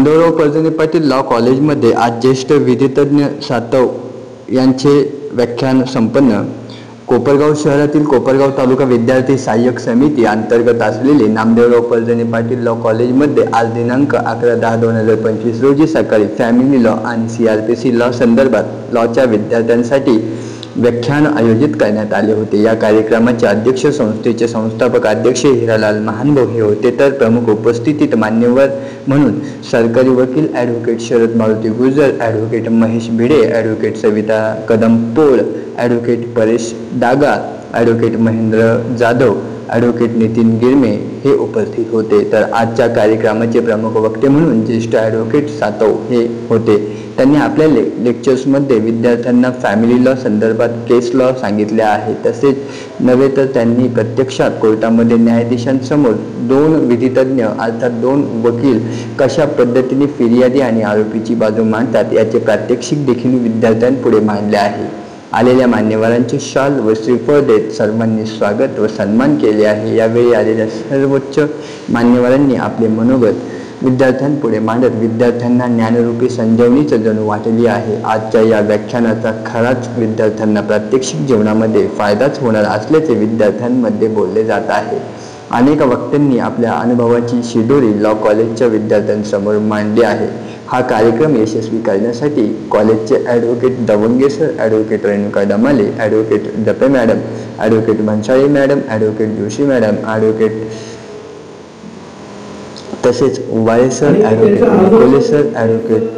Namdevrao Parjane Patil law कॉलेजमध्ये आज ज्येष्ठ विधितज्ञ सातव यांचे व्याख्यान संपन्न. कोपरगाव शहरातील कोपरगाव तालुका विद्यार्थी सहाय्यक समिती अंतर्गत असलेले नामदेवराव परजणे पाटील लॉ कॉलेजमध्ये आज दिनांक 11/10/2025 रोजी सकाळी फॅमिली लॉ आणि CRPC लॉ संदर्भात लॉच्या विद्यार्थ्यांसाठी व्याख्यान आयोजित करण्यात आले होते. या कार्यक्रमाचे अध्यक्ष संस्थेचे संस्थापक अध्यक्ष हिरालाल महानभाऊ हे होते, तर प्रमुख उपस्थितीत मान्यवर म्हणून सरकारी वकील advocate Sharad Maruti Gurjar, advocate Mahesh Bhide, advocate Savita Kadam Pol, advocate Paresh Daga, advocate Mahendra Jadhav, advocate Nitin Girme हे उपस्थित होते. तर आजच्या कार्यक्रमाचे प्रमुख वक्ते म्हणून ज्येष्ठ ॲडव्होकेट सातव हे होते. त्यांनी आपल्या लेक्चर्समध्ये विद्यार्थ्यांना फॅमिली लॉ संदर्भात केस लॉ सांगितले आहे. तसेच नव्हे तर त्यांनी प्रत्यक्षात कोर्टामध्ये न्यायाधीशांसमोर 2 विधितज्ञ अर्थात 2 वकील कशा पद्धतीने फिर्यादी आणि आरोपीची बाजू मांडतात याचे प्रात्यक्षिक देखील विद्यार्थ्यांपुढे मांडले आहे. आलेल्या मान्यवरांचे शाल व श्रीफळ देत सर्वांनी स्वागत व सन्मान केले आहे. यावेळी आलेल्या सर्वोच्च मान्यवरांनी आपले मनोगत विद्यार्थ्यांपुढे मांडत विद्यार्थ्यांना ज्ञानरूपी संजीवनीच जणू वाटली आहे. आजच्या या व्याख्यानाचा खराच विद्यार्थ्यांना प्रात्यक्षिक जीवनामध्ये फायदाच होणार असल्याचे विद्यार्थ्यांमध्ये बोलले जात आहे. अनेक वक्त्यांनी आपल्या अनुभवाची शिदोरी लॉ कॉलेजच्या विद्यार्थ्यांसमोर मांडली आहे. हा कार्यक्रम यशस्वी करण्यासाठी कॉलेजचे advocate Dawange sir, advocate Renuka Damale, advocate Dape madam, advocate Bhansali madam, advocate Joshi madam, advocate तसेच Ubale sir, advocate Nikole sir, advocate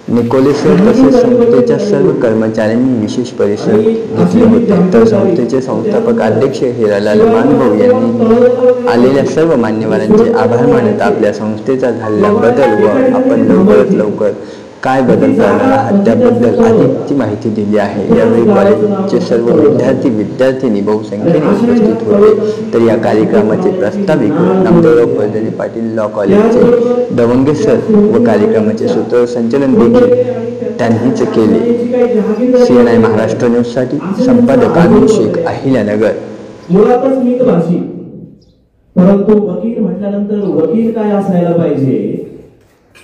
Nikole sir तसेच संस्थेच्या सर्व कर्मचाऱ्यांनी विशेष परिश्रम घेतले होते. तर संस्थेचे संस्थापक अध्यक्ष हिरालाल महानभाऊ यांनी आलेल्या सर्व मान्यवरांचे आभार मानत आपल्या संस्थेचा झालेला बदल व आपण लवकरात लवकर काय बदल करणार आहात त्याबद्दल अधिकची माहिती दिली आहे. यावेळी कॉलेजचे सर्व विद्यार्थी बहुसंख्येने उपस्थित होते. तर या कार्यक्रमाचे प्रास्ताविक नामदेवराव परजणे पाटील लॉ कॉलेजचे दवंगे सर व कार्यक्रमाचे सूत्रसंचालन देखील त्यांनीच केले. CNI महाराष्ट्र न्यूजसाठी संपादक अमित शेख, अहिल्यानगर. मुळातच मितभाषी, परंतु वकील म्हटल्यानंतर वकील काय असायला पाहिजे,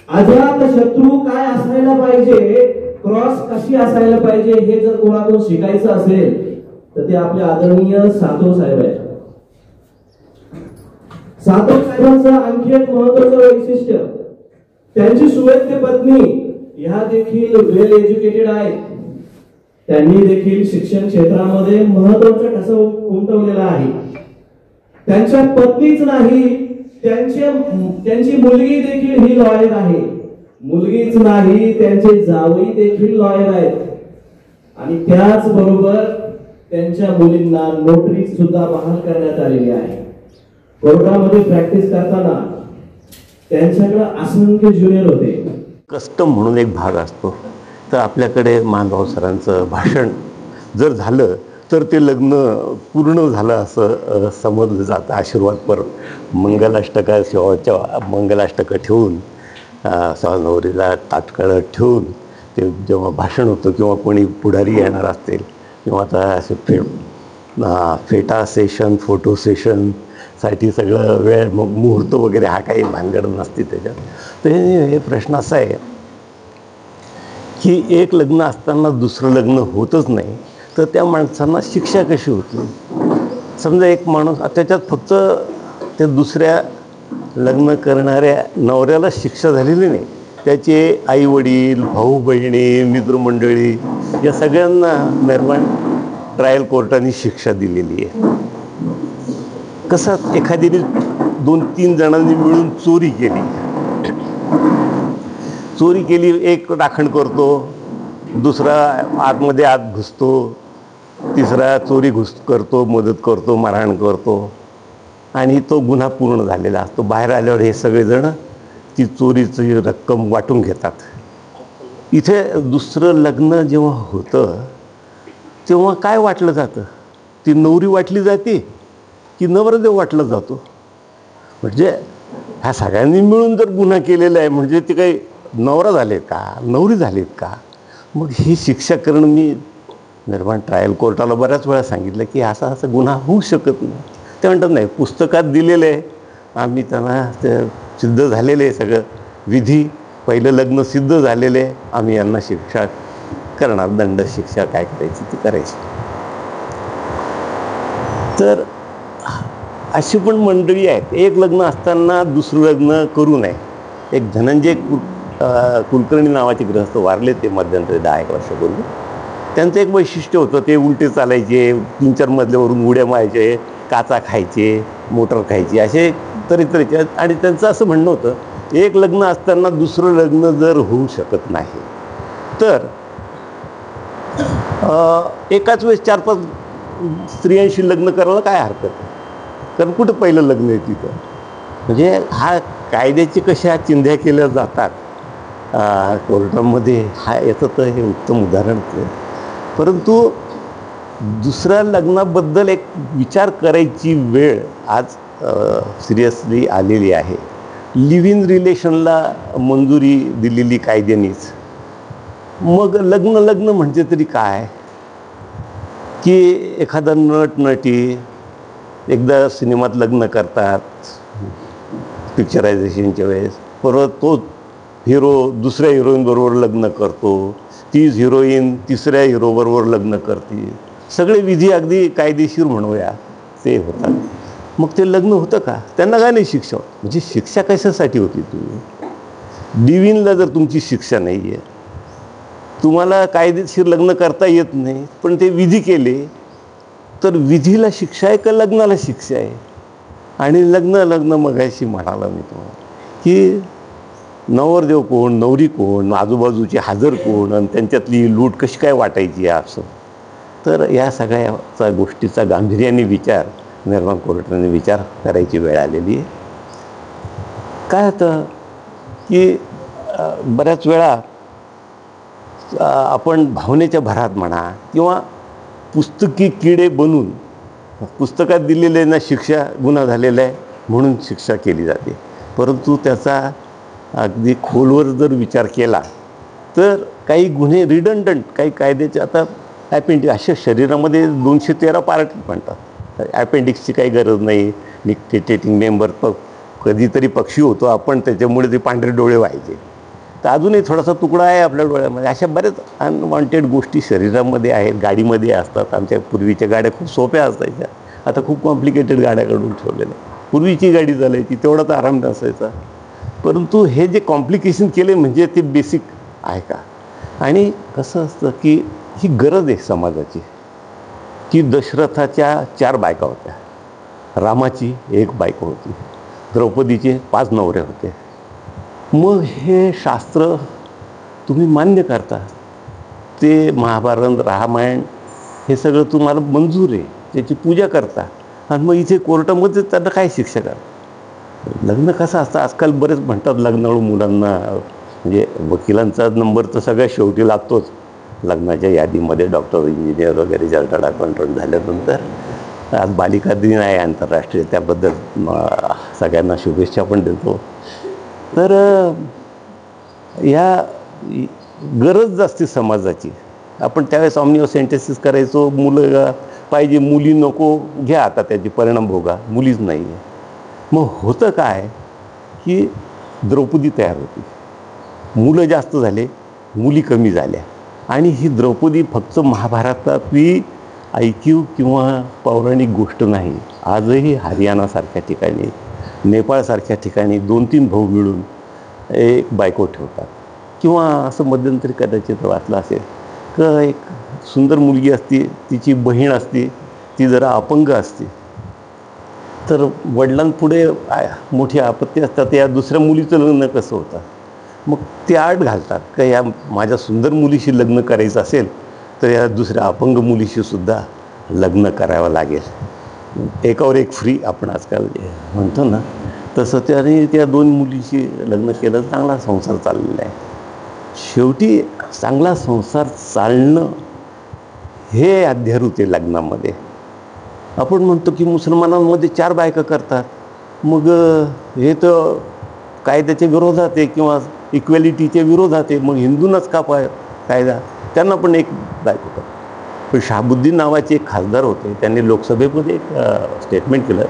अजात शत्रू काय असायला पाहिजे, क्रॉस कशी असायला पाहिजे हे जर कोणाकडून शिकायचं असेल तर ते आपले आदरणीय सातव साहेब आहेत. सातव साहेबांचं आणखी एक महत्त्वाचं वैशिष्ट्य, त्यांची सुवेद्य पत्नी ह्या देखील वेल एज्युकेटेड आहेत. त्यांनी देखील शिक्षण क्षेत्रामध्ये महत्त्वाचा ठसा उमटवलेला आहे. त्यांच्या पत्नीच नाही, त्यांची मुलगी देखील ही लॉयर आहे. मुलगीच नाही, त्यांचे जावई देखील लॉयर आहेत. आणि त्याच बरोबर त्यांच्या मुलींना नोटरी सुद्धा बहाल करण्यात आलेली आहे. कोर्टामध्ये प्रॅक्टिस करताना त्यांच्याकडे असंख्य ज्युनियर होते. कस्टम म्हणून एक भाग असतो. तर आपल्याकडे मानभाऊ सरांचं भाषण जर झालं तर ते लग्न पूर्ण झालं असं समजलं जातं. आशीर्वादपर मंगलाष्टका शेवटच्या मंगलाष्टकं ठेवून नवरीला ताटकळत ठेवून ते जेव्हा भाषण होतं किंवा कोणी पुढारी येणार असतील किंवा आता असे फेटा सेशन, फोटो सेशनसाठी सगळं वेळ मुहूर्त वगैरे हा काही भानगड नसते त्याच्यात. तर हे प्रश्न असा आहे की एक लग्न असताना दुसरं लग्न होतच नाही तर त्या माणसांना शिक्षा कशी होती. समजा एक माणूस त्याच्यात फक्त त्या दुसऱ्या लग्न करणाऱ्या नवऱ्याला शिक्षा झालेली नाही, त्याचे आईवडील, भाऊ बहिणी, मित्रमंडळी या सगळ्यांना निर्माण ट्रायल कोर्टाने शिक्षा दिलेली आहे. कसं एखाद्याने 2-3 जणांनी मिळून चोरी केली, एक राखण करतो, दुसरा आतमध्ये आत घुसतो, तिसरा चोरी करतो, मदत करतो, मारहाण करतो आणि तो गुन्हा पूर्ण झालेला असतो. बाहेर आल्यावर हे सगळेजण ती चोरीची रक्कम वाटून घेतात. इथे दुसरं लग्न जेव्हा होतं तेव्हा काय वाटलं जातं, ती नवरी वाटली जाते की नवरदेव वाटला जातो. म्हणजे ह्या सगळ्यांनी मिळून जर गुन्हा केलेला आहे म्हणजे ते काही नवरा झालेत का, नवरी झालेत का. मग ही शिक्षा करणं मी निर्माण ट्रायल कोर्टाला बऱ्याच वेळा सांगितलं की असा गुन्हा होऊ शकत नाही. ते म्हणतात नाही, पुस्तकात दिलेलं आहे, आम्ही त्यांना ते सिद्ध झालेलं आहे सगळं विधी, पहिलं लग्न सिद्ध झालेले, आम्ही यांना शिक्षा करणार, दंड शिक्षा काय करायची ती करायची. तर अशी पण मंडळी आहेत. एक लग्न असताना दुसरं लग्न करू नये. एक धनंजय कुलकर्णी नावाचे गृहस्थ वारले ते मध्यंतरी 10-1 वर्षापूर्वी. त्यांचं एक वैशिष्ट्य होतं, ते उलटे चालायचे, 3-4 मजल्यावरून उड्या मारायचे, काचा खायचे, मोटर खायचे, असे तऱ्हेतऱ्हेचे. आणि त्यांचं असं म्हणणं होतं, एक लग्न असताना दुसरं लग्न जर होऊ शकत नाही तर एकाच वेळेस 4-5 स्त्रियांशी लग्न करायला काय हरकत आहे, कारण कुठं पहिलं लग्न आहे तिथं. म्हणजे हा कायद्याची कशा चिंध्या केल्या जातात कोर्टामध्ये, हा याचं तर हे उत्तम उदाहरण आहे. परंतु दुसऱ्या लग्नाबद्दल एक विचार करायची वेळ आज सिरियसली आलेली आहे. लिव्ह इन रिलेशनला मंजुरी दिलेली कायद्यानेच. मग लग्न म्हणजे तरी काय, की एखादा नट नटी एकदा सिनेमात लग्न करतात पिक्चरायझेशनच्या वेळेस, परत तो हिरो दुसऱ्या हिरोईनबरोबर लग्न करतो, तीच हिरोईन तिसऱ्या हिरोबरोबर लग्न करते. सगळे विधी अगदी कायदेशीर म्हणूया ते होतात. मग ते लग्न होतं का? त्यांना काय नाही शिक्षा होत. म्हणजे शिक्षा कशासाठी होती? तुम्ही लिव्ह इनला जर तुमची शिक्षा नाही आहे, तुम्हाला कायदेशीर लग्न करता येत नाही, पण ते विधी केले तर विधीला शिक्षा आहे का लग्नाला शिक्षा आहे? आणि लग्न मगाशी म्हणाला मी तुम्हाला की नवरदेव कोण, नवरी कोण, आजूबाजूचे हजर कोण, आणि त्यांच्यातली लूट कशी काय वाटायची असं. तर या सगळ्या गोष्टीचा गांभीर्याने विचार निर्माण कोर्टाने विचार करायची वेळ आलेली आहे. काय होतं की बऱ्याच वेळा आपण भावनेच्या भरात म्हणा किंवा पुस्तकी किडे बनून पुस्तकात दिलेले ना शिक्षा गुन्हा झालेला आहे म्हणून शिक्षा केली जाते. परंतु त्याचा अगदी खोलवर जर विचार केला तर काही गुन्हे रिडंडंट, काही कायद्याचे, आता ॲपेंडिक्स, अशा शरीरामध्ये 213 पार्ट म्हणतात. ॲपेंडिक्सची काही गरज नाही. निकटेटिंग मेंबर कधीतरी पक्षी होतो आपण, त्याच्यामुळे ते पांढरे डोळे व्हायचे, तर अजूनही थोडासा तुकडा आहे आपल्या डोळ्यामध्ये. अशा बऱ्याच अनवॉन्टेड गोष्टी शरीरामध्ये आहेत, गाडीमध्ये असतात. आमच्या पूर्वीच्या गाड्या खूप सोप्या असायच्या, आता खूप कॉम्प्लिकेटेड गाड्या काढून ठेवलेल्या. पूर्वीची गाडी चालायची तेवढा तर आराम नसायचा. परंतु हे जे कॉम्प्लिकेशन केले म्हणजे ते बेसिक आहे का? आणि कसं असतं की ही गरज आहे समाजाची, की दशरथाच्या 4 बायका होत्या, रामाची 1 बायको होती, द्रौपदीचे 5 नवरे होते. मग हे शास्त्र तुम्ही मान्य करता, ते महाभारत रामायण हे सगळं तुम्हाला मंजूर आहे, त्याची पूजा करता, आणि मग इथे कोर्टामध्ये त्यांना काय शिक्षा करा? लग्न कसं असतं आजकाल बरेच म्हणतात लग्नाळू मुलांना, म्हणजे वकिलांचा नंबर तर सगळ्यात शेवटी लागतोच लग्नाच्या यादीमध्ये, डॉक्टर, इंजिनियर वगैरे चार्टर्ड अकाउंटंट झाल्यानंतर. आज बालिका दिन आहे आंतरराष्ट्रीय, त्याबद्दल सगळ्यांना शुभेच्छा पण देतो. तर या गरज असते समाजाची. आपण त्यावेळेस ऑमनिओसेंटेसिस करायचो, मुलं पाहिजे, मुली नको, घ्या आता त्याचे परिणाम भोगा, मुलीच नाही आहे. मग होतं काय की द्रौपदी तयार होती, मुलं जास्त झाले, मुली कमी झाल्या. आणि ही द्रौपदी फक्त महाभारतातली ऐकीव किंवा पौराणिक गोष्ट नाही. आजही हरियाणासारख्या ठिकाणी, नेपाळसारख्या ठिकाणी 2-3 भाऊ मिळून एक बायको ठेवतात. किंवा असं मध्यंतरी कदाचित वाचलं असेल की एक सुंदर मुलगी असते, तिची बहीण असते, ती जरा अपंग असते, तर वडिलांपुढे मोठी आपत्ती असतात, या दुसऱ्या मुलीचं लग्न कसं होतं. मग ते आड घालतात का या माझ्या सुंदर मुलीशी लग्न करायचं असेल तर या दुसऱ्या अपंग मुलीशी सुद्धा लग्न करावं लागेल. एकावर एक फ्री आपण आजकाल म्हणतो ना, तसं त्याने त्या 2 मुलीशी लग्न केलं, चांगला संसार चाललेला आहे. शेवटी चांगला संसार चालणं हे अध्यारूत आहे लग्नामध्ये. आपण म्हणतो की मुसलमानांमध्ये 4 बायका करतात, मग हे तर कायद्याच्या विरोधात आहे किंवा इक्वॅलिटीच्या विरोधात आहे, मग हिंदूंनाच का कायदा, त्यांना पण 1 बायको करतात. पण शहाबुद्दीन नावाचे एक खासदार होते, त्यांनी लोकसभेमध्ये एक स्टेटमेंट केलं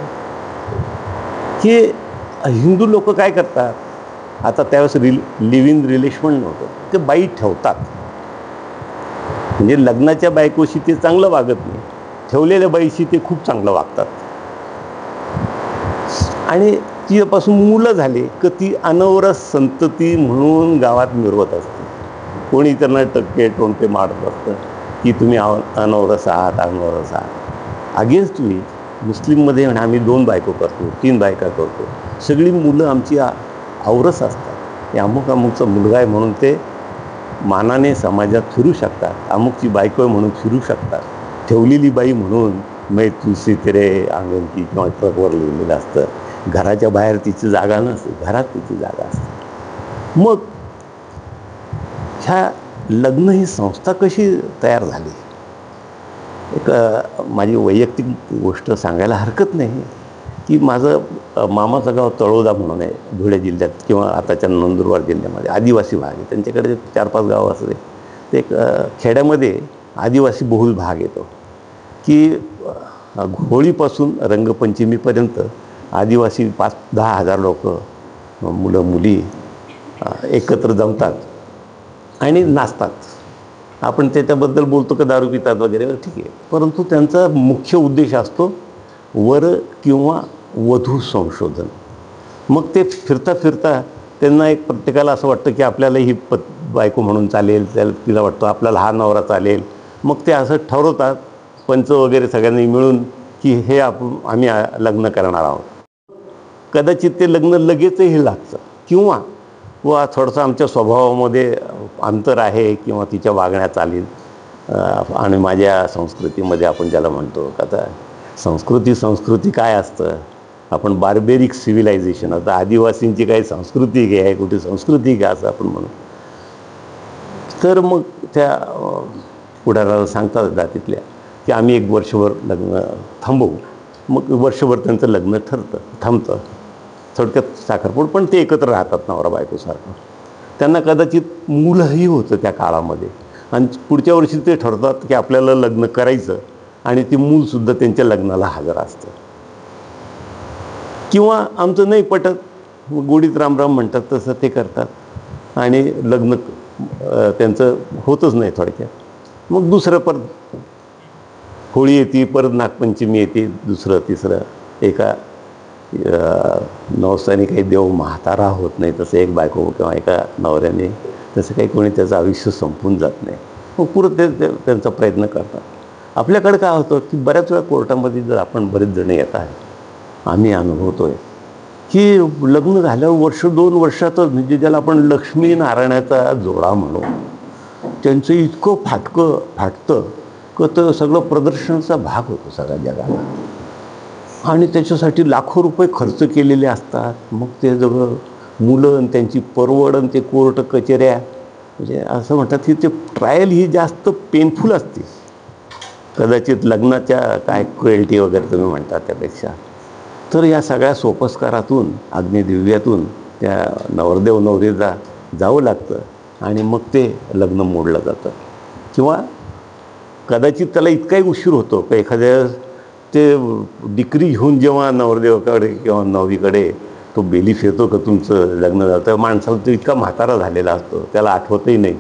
की हिंदू लोक काय करतात आता त्यावेळेस लिव्ह इन रिलेशन नव्हतं, ते बाई ठेवतात. म्हणजे लग्नाच्या बायकोशी ते चांगलं वागत नाही, ठेवलेल्या बाईशी ते खूप चांगलं वागतात. आणि तिच्यापासून मुलं झाले की ती अनवरस संतती म्हणून गावात मिरवत असते. कोणी त्यांना टक्के टोणके मारत असतं की तुम्ही अनवरस आहात, अनवरस आहात. अगेन्स्ट मी मुस्लिममध्ये आम्ही 2 बायको करतो, 3 बायका करतो, सगळी मुलं आमची औरस असतात. हे अमुक अमुकचा मुलगा आहे म्हणून ते मानाने समाजात फिरू शकतात, अमुकची बायको आहे म्हणून फिरू शकतात. ठेवलेली बाई म्हणून मै तुलसी तेरे अंगण की किंवा ट्रकवर लिहिलेलं असतं. घराच्या बाहेर तिची जागा नसते, घरात तिची जागा असते. मग ह्या लग्न ही संस्था कशी तयार झाली? एक माझी वैयक्तिक गोष्ट सांगायला हरकत नाही की माझं मामाचं गाव तळोदा म्हणून आहे धुळे जिल्ह्यात किंवा आताच्या नंदुरबार जिल्ह्यामध्ये. आदिवासी भाग आहे, त्यांच्याकडे 4-5 गावं असले. ते एक खेड्यामध्ये आदिवासी बहुल भाग येतो की होळीपासून रंगपंचमीपर्यंत आदिवासी 5-10 हजार लोक, मुलं मुली एकत्र जमतात आणि नाचतात. आपण त्याच्याबद्दल बोलतो का दारू पितात वगैरे, ठीक आहे, परंतु त्यांचा मुख्य उद्देश असतो वर किंवा वधू संशोधन. मग ते फिरता फिरता त्यांना एक प्रत्येकाला असं वाटतं की आपल्याला ही बायको म्हणून चालेल, तिला वाटतं आपल्याला हा नवरा चालेल. मग ते असं ठरवतात पंच वगैरे सगळ्यांनी मिळून की हे आम्ही लग्न करणार आहोत. कदाचित ते लग्न लगेचही लागतं किंवा व थोडंसं आमच्या स्वभावामध्ये अंतर आहे किंवा तिच्या वागण्यात चालेल आणि माझ्या संस्कृतीमध्ये आपण ज्याला म्हणतो आता संस्कृती काय असतं, आपण बार्बेरिक सिव्हिलायझेशन, आता आदिवासींची काही संस्कृती आहे, कुठे संस्कृती काय असं आपण म्हणू. तर मग त्या पुढाऱ्याला सांगतात जातीतल्या की आम्ही 1 वर्षभर लग्न थांबवू. मग वर्षभर त्यांचं लग्न थांबतं. थोडक्यात साखरपुड, पण ते एकत्र राहतात नवरा बायकोसारखं. त्यांना कदाचित मुलंही होतं त्या काळामध्ये आणि पुढच्या वर्षी ते ठरवतात की आपल्याला लग्न करायचं आणि ते मूलसुद्धा त्यांच्या लग्नाला हजर असतं. किंवा आमचं नाही पटत, गोडीत रामराम म्हणतात तसं ते करतात आणि लग्न त्यांचं होतच नाही थोडक्यात. मग दुसरं परत होळी येते, परत नागपंचमी येते, दुसरं तिसरं. एका नवसाने काही देव म्हातारा होत नाही तसं एक बायको किंवा एका नवऱ्याने तसं काही कोणी त्याचं आयुष्य संपून जात नाही. मग पुरं ते त्यांचा प्रयत्न करतात. आपल्याकडे काय होतं की बऱ्याच वेळा कोर्टामध्ये जर आपण बरेच जण येत आहे, आम्ही अनुभवतो आहे की लग्न झाल्यावर 1-2 वर्षातच, म्हणजे ज्याला आपण लक्ष्मीनारायणाचा जोडा म्हणू, त्यांचं इतकं फाटतं की तर सगळं प्रदर्शनाचा भाग होतो सगळ्या जगाला आणि त्याच्यासाठी लाखो रुपये खर्च केलेले असतात. मग ते सगळं मुलं आणि त्यांची परवड आणि ते कोर्ट कचेऱ्या, म्हणजे असं म्हणतात की ते ट्रायल ही जास्त पेनफुल असते कदाचित लग्नाच्या काय क्रुएल्टी वगैरे तुम्ही म्हणता त्यापेक्षा. तर या सगळ्या सोपस्कारातून अग्निदिव्यातून त्या नवरदेव नवरीला जावं लागतं आणि मग ते लग्न मोडलं जातं. किंवा कदाचित त्याला इतकाही उशीर होतो का एखाद्या ते डिक्री घेऊन जेव्हा नवरदेवाकडे किंवा नवरीकडे तो बेली फिरतो का तुमचं लग्न झालं, तर माणसाला तो इतका म्हातारा झालेला असतो, त्याला आठवतही नाही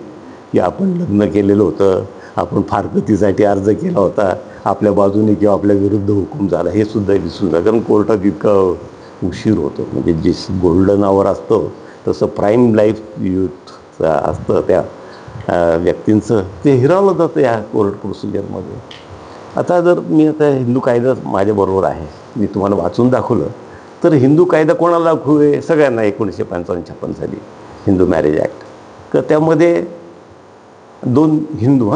की आपण लग्न केलेलं होतं, आपण फारकतीसाठी अर्ज केला होता, आपल्या बाजूने किंवा आपल्या विरुद्ध हुकूम झाला, हे सुद्धा विसरून जा. कारण कोर्टात इतका उशीर होतो. म्हणजे जे गोल्डन आवर असतो तसं प्राईम लाईफ यूथ असतं त्या व्यक्तींचं, ते हिरावलं जातं या कोर्ट प्रोसिजरमध्ये. आता जर मी हिंदू कायदा माझ्याबरोबर आहे, मी तुम्हाला वाचून दाखवलं तर हिंदू कायदा कोणाला लागू आहे? सगळ्यांना. 1955-56 साली हिंदू मॅरेज ॲक्ट. तर त्यामध्ये 2 हिंदू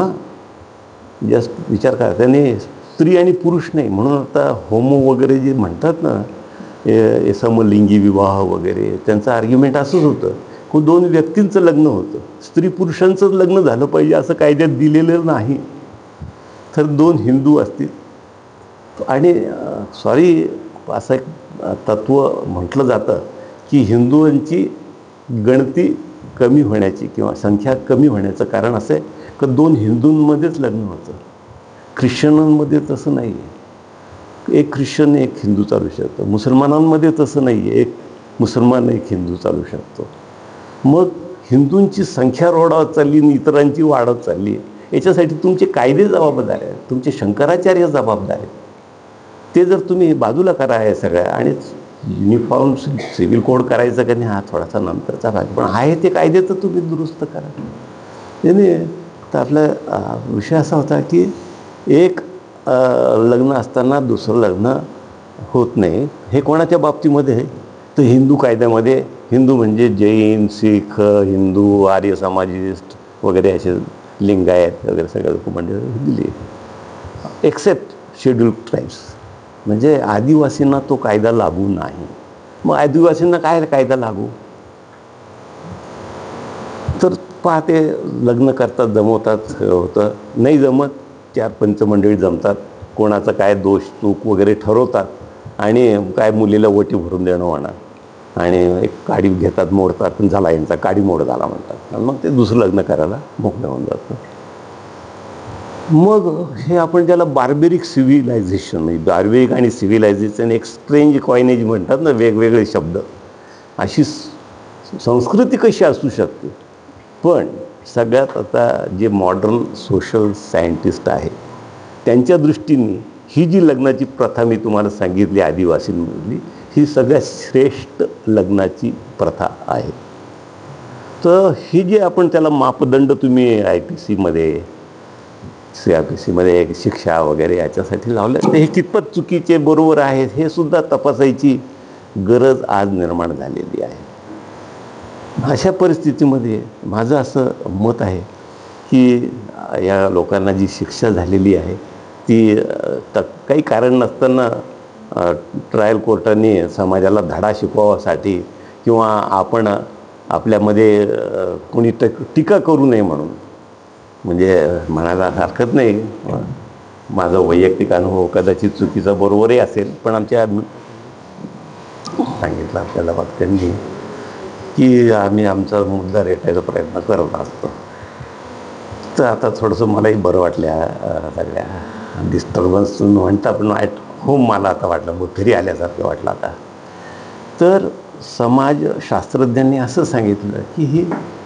जस्ट विचार करा, त्याने स्त्री आणि पुरुष नाही म्हणून आता होमो वगैरे जे म्हणतात ना, समलिंगी विवाह वगैरे, त्यांचं आर्ग्युमेंट असंच होतं की 2 व्यक्तींचं लग्न होतं, स्त्री पुरुषांचंच लग्न झालं पाहिजे असं कायद्यात दिलेलं नाही. तर 2 हिंदू असतील आणि सॉरी असं एक तत्त्व म्हटलं जातं की हिंदूंची गणती कमी होण्याची किंवा संख्या कमी होण्याचं कारण असं आहे की 2 हिंदूंमध्येच लग्न होतं. ख्रिश्चनांमध्ये तसं नाही आहे, एक ख्रिश्चन एक हिंदू चालू शकतो. मुसलमानांमध्ये तसं नाही आहे, एक मुसलमान एक हिंदू चालू शकतो. मग हिंदूंची संख्या रोडावत चालली आणि इतरांची वाढत चालली. याच्यासाठी तुमचे कायदे जबाबदार आहेत, तुमचे शंकराचार्य जबाबदार आहेत. ते जर तुम्ही बाजूला करा आहे सगळ्या, आणि युनिफॉर्म सिव्हिल कोड करायचं का नाही हा थोडासा नंतरचा भाग, पण आहे ते कायदे तर तुम्ही दुरुस्त करा. त्याने तर आपला विषय असा होता की एक लग्न असताना दुसरं लग्न होत नाही. हे कोणाच्या बाबतीमध्ये आहे तर हिंदू कायद्यामध्ये. हिंदू म्हणजे जैन, शीख, हिंदू, आर्य समाजिस्ट वगैरे असे लिंगायत वगैरे सगळ्या लोकमंडळी दिली, एक्सेप्ट शेड्यूल ट्राईब्स. म्हणजे आदिवासींना तो कायदा लागू नाही. मग आदिवासींना काय कायदा लागू? तर पाहते लग्न करतात, जमवतात, होतं. नाही जमत, 4 पंचमंडळी जमतात, कोणाचं काय दोष चूक वगैरे ठरवतात आणि काय मुलीला ओटी भरून देणं म्हणा, आणि एक काडी घेतात, मोडतात, पण झाला यांचा काडी मोड झाला म्हणतात, आणि मग ते दुसरं लग्न करायला मोकळं होऊन जातं. मग हे आपण त्याला बार्बेरिक सिव्हिलायझेशन, म्हणजे बार्बेरिक आणि सिव्हिलायझेशन एक स्ट्रेंज कॉइनेज म्हणतात ना, वेगवेगळे शब्द. अशी संस्कृती कशी असू शकते? पण सगळ्यात आता जे मॉडर्न सोशल सायंटिस्ट आहे त्यांच्या दृष्टीने ही जी लग्नाची प्रथा मी तुम्हाला सांगितली आदिवासींमधली, ही सगळ्यात श्रेष्ठ लग्नाची प्रथा आहे. तर ही जी आपण त्याला मापदंड तुम्ही IPC CRPCमध्ये शिक्षा वगैरे याच्यासाठी लावलं, तर हे कितपत चुकीचे बरोबर आहेत हे सुद्धा तपासायची गरज आज निर्माण झालेली आहे. अशा परिस्थितीमध्ये माझं असं मत आहे की या लोकांना जी शिक्षा झालेली आहे ती काही कारण नसताना ट्रायल कोर्टाने समाजाला धडा शिकवावासाठी किंवा आपण आपल्यामध्ये कोणी टीका करू नये म्हणून, म्हणजे म्हणायला हरकत नाही, माझा वैयक्तिक अनुभव कदाचित चुकीचा बरोबरही असेल, पण आमच्या सांगितलं आपल्याला वक्त्यांनी की आम्ही आमचा मुद्दा रेटायचा प्रयत्न करत असतो. तर आता थोडंसं मलाही बरं वाटल्या सगळ्या डिस्टर्बन्स म्हणता, पण ॲट होम मला आता वाटलं, मग घरी आल्यासारखं वाटलं आता. तर समाजशास्त्रज्ञांनी असं सांगितलं की ही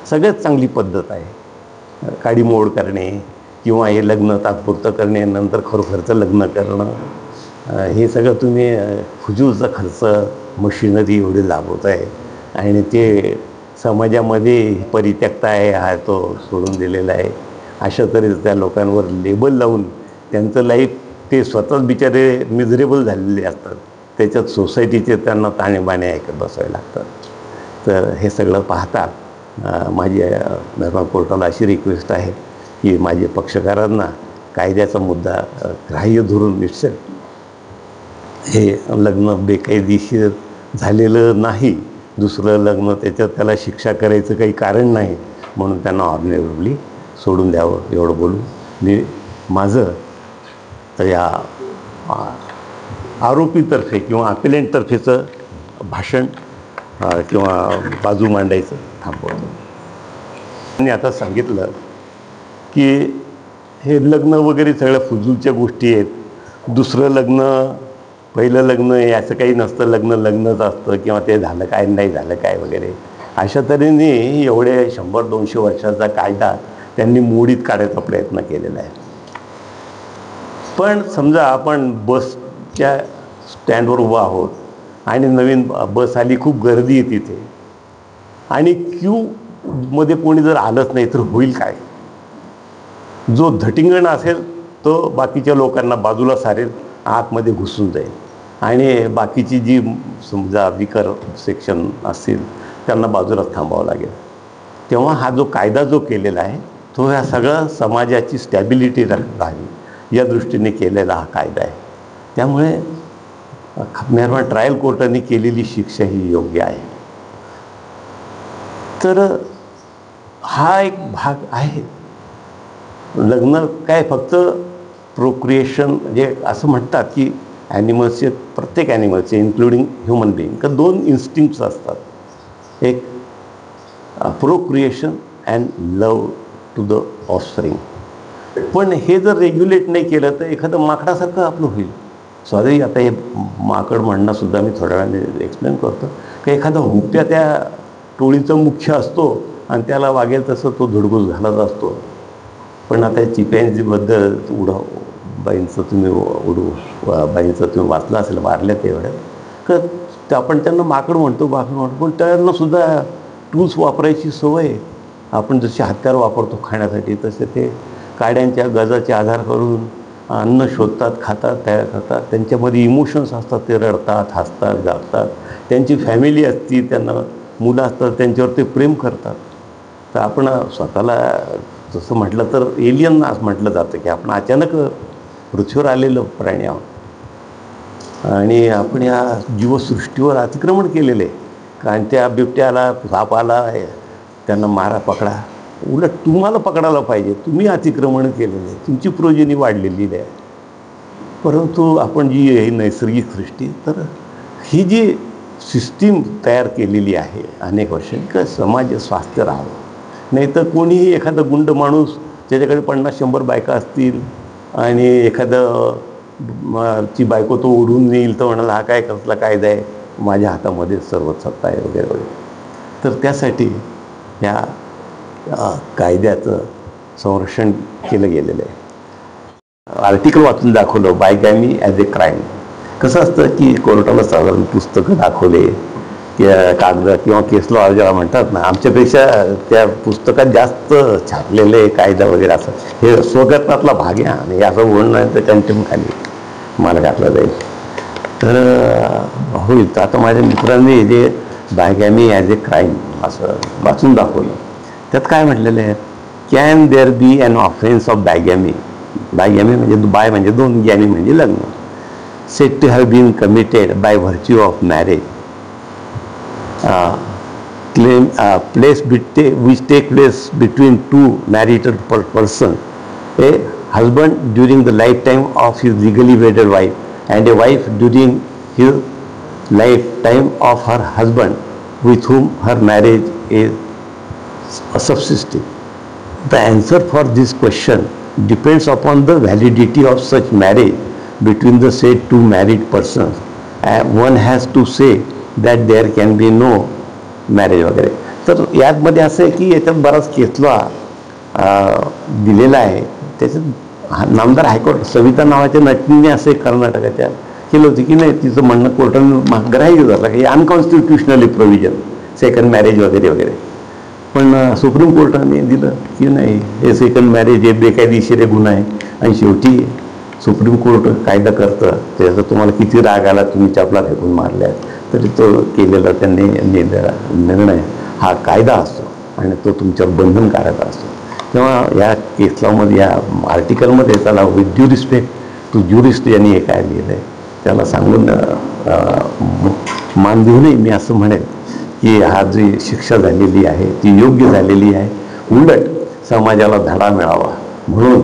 सगळ्यात चांगली पद्धत आहे, काडीमोड करणे किंवा हे लग्न तात्पुरतं करणे, नंतर खरोखरचं लग्न करणं, हे सगळं तुम्ही फुजूलचा खर्च, मशिनरी एवढी लागवत आहे, आणि ते समाजामध्ये परित्यक्त आहे हा तो सोडून दिलेला आहे. अशा तऱ्हेचं त्या लोकांवर लेबल लावून त्यांचं लाईफ, ते स्वतःच बिचारे मिझरेबल झालेले असतात, त्याच्यात सोसायटीचे त्यांना ताणेबाणे ऐकत बसावे लागतात. तर हे सगळं पाहता माझी धर्मा कोर्टाला अशी रिक्वेस्ट आहे की माझे पक्षकारांना कायद्याचा मुद्दा ग्राह्य धरून निश्चित हे लग्न बेकायदेशीर झालेलं नाही, दुसरं लग्न त्याच्यात त्याला शिक्षा करायचं काही कारण नाही, म्हणून त्यांना ऑर्डिनरीली सोडून द्यावं, एवढं बोलून मी माझं तर या आरोपीतर्फे किंवा अपिलेंटतर्फेचं भाषण किंवा बाजू मांडायचं थांबवतो. आणि आता सांगितलं की हे लग्न वगैरे सगळ्या फुजूलच्या गोष्टी आहेत. दुसरं लग्न, पहिलं लग्न याचं काही नसतं, लग्न लग्नच असतं, किंवा ते झालं काय नाही झालं काय वगैरे. अशा तऱ्हेने एवढे 100-200 वर्षाचा कायदा त्यांनी मोडीत काढायचा प्रयत्न केलेला आहे. पण समजा आपण बसच्या स्टँडवर उभा आहोत आणि नवीन बस आली, खूप गर्दी आहे तिथे, आणि क्यूमध्ये कोणी जर आलंच नाही तर होईल काय? जो धटिंगण असेल तो बाकीच्या लोकांना बाजूला सारेल, आतमध्ये घुसून जाईल, आणि बाकीची जी समजा विकर सेक्शन असतील त्यांना बाजूलाच थांबावं लागेल. तेव्हा हा जो कायदा जो केलेला आहे तो ह्या सगळ्या समाजाची स्टॅबिलिटी राहावी या दृष्टीने केलेला हा कायदा आहे. त्यामुळे मेहरबा ट्रायल कोर्टाने केलेली शिक्षा ही योग्य आहे. तर हा एक भाग आहे. लग्न काय फक्त प्रोक्रिएशन, म्हणजे असं म्हणतात की ॲनिमल्सचे, प्रत्येक ॲनिमल्सचे इन्क्लुडिंग ह्युमन बिईंग का 2 इन्स्टिंक्ट्स असतात, एक procreation and love to the offspring. पण हे जर रेग्युलेट नाही केलं तर एखादं माकडासारखं आपलं होईल. सॉरी, आता हे माकड म्हणणंसुद्धा मी थोड्या वेळाने एक्सप्लेन करतो की एखादा हुप्या त्या टोळीचा मुख्य असतो आणि त्याला वागेल तसं तो धुडगूस घालत असतो. पण आता चिपॅन्झीबद्दल बाईंचं तुम्ही वाचलं असेल, वारल्या तेवढ्यात तर आपण त्यांना माकड म्हणतो पण त्यांना सुद्धा टूल्स वापरायची सवय. आपण जसे हत्यार वापरतो खाण्यासाठी तसे ते काड्यांच्या गजाचे आधार करून अन्न शोधतात, खातात, तयार करतात. त्यांच्यामध्ये इमोशन्स असतात, ते रडतात, हसतात, गातात. त्यांची फॅमिली असती, त्यांना मुलं असतात, त्यांच्यावर ते प्रेम करतात. तर आपण स्वतःला जसं म्हटलं तर एलियन असं म्हटलं जातं की आपण अचानक पृथ्वीवर आलेलो प्राणी आहोत आणि आपण या जीवसृष्टीवर अतिक्रमण केलेलं आहे. कारण त्या बिबट्याला, सापाला त्यांना मारा, पकडा. उलट तुम्हाला पकडायला पाहिजे, तुम्ही अतिक्रमण केलेलं आहे, तुमची प्रोजेनी वाढलेली आहे. परंतु आपण जी ही नैसर्गिक सृष्टी, तर ही जी सिस्टीम तयार केलेली आहे अनेक वर्षांनी का समाज स्वास्थ्य राहावं. नाही तर कोणीही एखादा गुंड माणूस ज्याच्याकडे 50-100 बायका असतील आणि ची बायको तो ओढून नेईल तर म्हणाला हा काय कसला कायदा आहे, माझ्या हातामध्ये सर्व सत्ता आहे वगैरे वगैरे. तर त्यासाठी ह्या कायद्याचं संरक्षण केलं गेलेलं आहे. आर्टिकल वाचून दाखवलं बायगॅमी ॲज ए क्राईम. कसं असतं की कोर्टाला साधारण पुस्तकं दाखवले की कागद किंवा केस लॉ ज्याला म्हणतात ना, आमच्यापेक्षा त्या पुस्तकात जास्त छापलेले कायदा वगैरे असं हे स्वगतातला भाग आहे आणि असं बोलणं आहे तर कंटेम खाली मला घातला जाईल. तर होईल. तर आता माझ्या मित्रांनी जे बायगॅमी ॲज ए क्राईम असं वाचून दाखवलं. त्यात काय म्हटलेलं आहे, can there be an offence of bigamy. Bigamy म्हणजे बाय म्हणजे दोन, गॅमी म्हणजे लग्न. Said to have been committed by virtue of marriage claim which take place between two married person, a husband during the lifetime of his legally wedded wife and a wife during his lifetime of her husband with whom her marriage is subsisting. The answer for this question depends upon the validity of such marriage between the said two married persons. One has to say that there can be no marriage वगैरे. तर यामध्ये असं आहे की याच्यात बराच केस law दिलेला आहे. त्याच्यात नामदार हायकोर्ट सविता नावाच्या नटनीने असे कर्नाटकाच्या केलं होतं की नाही, तिचं म्हणणं कोर्टानं ग्राह्य झालं की अनकॉन्स्टिट्युशनली प्रोव्हिजन सेकंड मॅरेज वगैरे वगैरे. पण सुप्रीम कोर्टाने दिलं की नाही, हे सेकंड मॅरेज हे बेकायदेशीर गुन्हा आहे. आणि शेवटी सुप्रीम कोर्ट कायदा करतं, त्याचा तुम्हाला किती राग आला, तुम्ही चपला फेकून मारल्या, तरी तो केलेला त्यांनी निर्णय हा कायदा असतो आणि तो तुमच्यावर बंधनकारक असतो. तेव्हा या केसलामध्ये, या आर्टिकलमध्ये त्याला with due respect to jurist यांनी हे काय लिहिलं आहे त्याला सांगून मान देऊ नये. मी असं म्हणेन की हा जी शिक्षा झालेली आहे ती योग्य झालेली आहे. उलट समाजाला धडा मिळावा म्हणून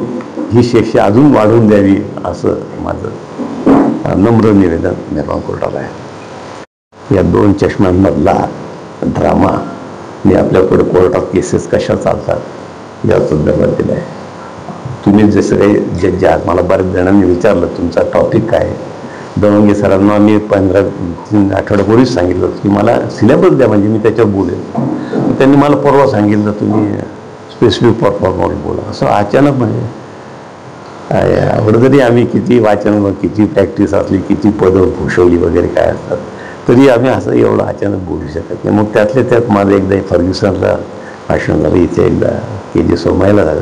ही शिक्षा अजून वाढवून द्यावी असं माझं नम्र निवेदन निर्माण कोर्टाला आहे. या दोन चष्म्यांमधला ड्रामा मी आपल्याकडे कोर्टात केसेस कशा चालतात या संदर्भात दिला आहे. तुम्ही जसं काही जज आहात, मला बऱ्याच जणांनी विचारलं तुमचा टॉपिक काय आहे. दवंगे सरांना मी 15 आठवड्यापूर्वीच सांगितलं की मला सिलेबस द्या म्हणजे मी त्याच्यावर बोलेल. त्यांनी मला परवा सांगितलं तुम्ही स्पेसिफिक परफॉर्मर बोला. असं अचानक म्हणजे एवढं जरी आम्ही किती वाचन, किती प्रॅक्टिस असली, किती पदं भूषवली वगैरे काय असतात, तरी आम्ही असं एवढं अचानक बोलू शकत नाही. मग त्यातल्या त्यात माझं एकदा फर्ग्युसनला भाषण झालं, इथे एकदा KG सोमायला झालं.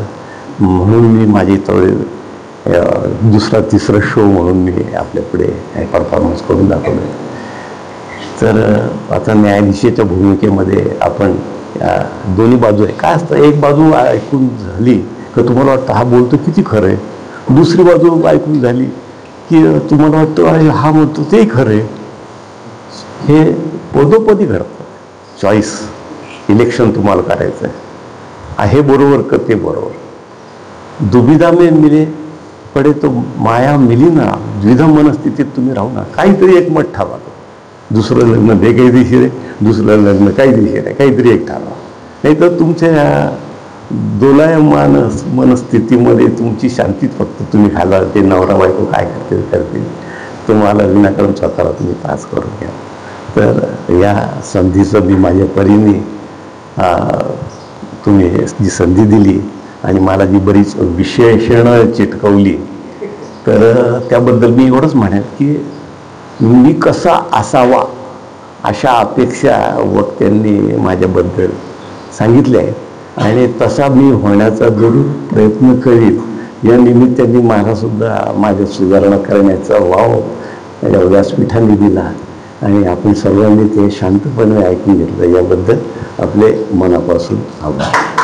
म्हणून मी माझी थोडे दुसरा तिसरा शो म्हणून मी आपल्यापुढे परफॉर्मन्स करून दाखवलं. तर आता न्यायाधीशाच्या भूमिकेमध्ये आपण दोन्ही बाजू आहे. काय असतं, एक बाजू ऐकून झाली तर तुम्हाला वाटतं हा बोलतो किती खरं आहे, दुसरी बाजू ऐकून झाली की तुम्हाला वाटतं हा म्हणतो तेही खरं आहे. हे पदोपदी घडतं. चॉईस, इलेक्शन तुम्हाला करायचं आहे, हे बरोबर का ते बरोबर. दुविधा में मिले पडे तो माया मिली ना, द्विधा मनस्थितीत तुम्ही राहू ना. काहीतरी एक मत ठरवा. दुसरं लग्न बेकायदेशीर आहे, दुसरं लग्न कायदेशीर आहे, काहीतरी एक ठरवा. नाही तर तुमच्या दोलायमान मनस्थितीमध्ये तुमची शांतीत फक्त तुम्ही खायला ते नवरा बायको काय करतील तुम्हाला विनाकारण स्वतःला तुम्ही पास करून घ्या. तर या संधीचं मी माझ्या परीने तुम्ही जी संधी दिली आणि मला जी बरीच विशेषणं चिटकवली, तर त्याबद्दल मी एवढंच म्हणेन की मी कसा असावा अशा अपेक्षा वक्त्यांनी माझ्याबद्दल सांगितल्या आहेत आणि तसा मी होण्याचा जरूर प्रयत्न करीन. या निमित्ताने मलासुद्धा माझ्या सुधारणा करण्याचा वाव या व्यासपीठाने दिला आणि आपण सर्वांनी ते शांतपणे ऐकून घेतलं, याबद्दल आपले मनापासून आभार.